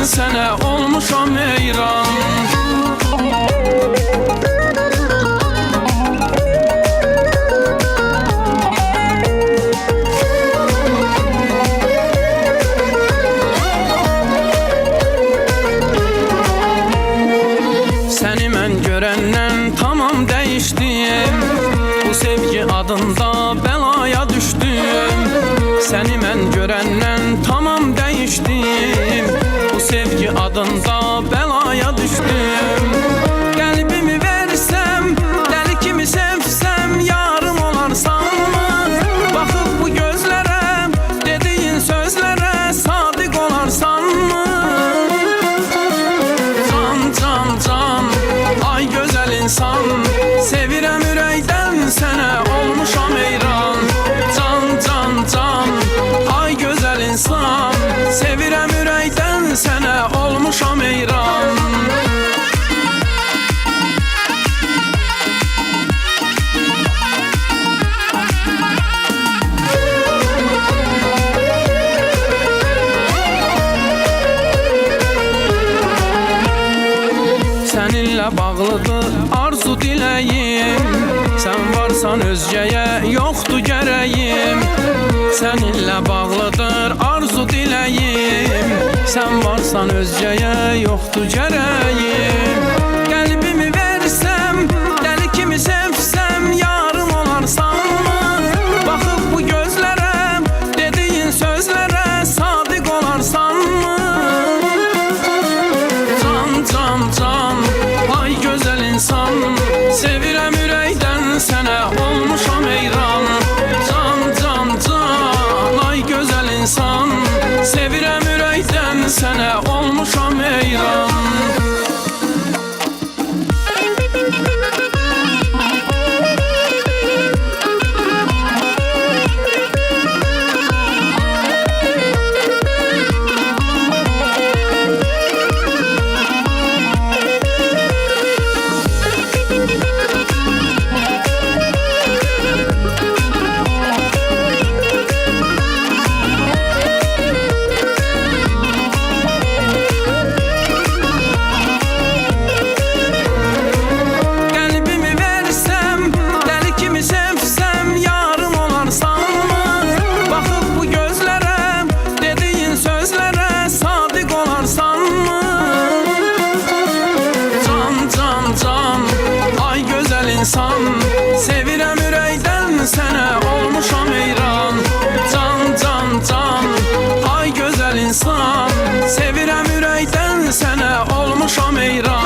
sənə olmuşam heyran. Səni mən görəndən tamam dəyişdim, bu sevgi adında bəlaya düşdüm. Səni mən görəndən tamam dəyişdim, bu sevgi adında bəlaya düşdüm. Qəlbimi versəm, dəli kimi sevsəm, yarım olarsanmı? Baxıb bu gözlərə, dediyin sözlərə sadiq olarsanmı? Can, can, can, ay gözəl insan, sevirəm ürəkdən sənə olmuşam heyran. Can, can, can, ay gözəl insan, sevirəm ürəkdən sənə olmuşam heyran. Səninlə bağlıdır arzu diləyim, sən varsan özgəyə yoxdur gərəyim. Səninlə bağlıdır arzu diləyim, sən varsan özgəyə yoxdur gərəyim. Qəlbimi versəm, dəli kimi sevsəm, yarım olarsanmı? Baxıb bu gözlərə, dediyin sözlərə sadiq olarsanmı? Can, can, can, ay gözəl insan, sevirəm ürəkdən sənə olmuşam heyran. Can, can, can, ay gözəl insan, sevirəm ürəkdən sənə olmuşam heyran. İnsan, sevirəm ürəkdən sənə olmuşam heyran. Can, can, can, ay gözəl insan, sevirəm ürəkdən sənə olmuşam heyran.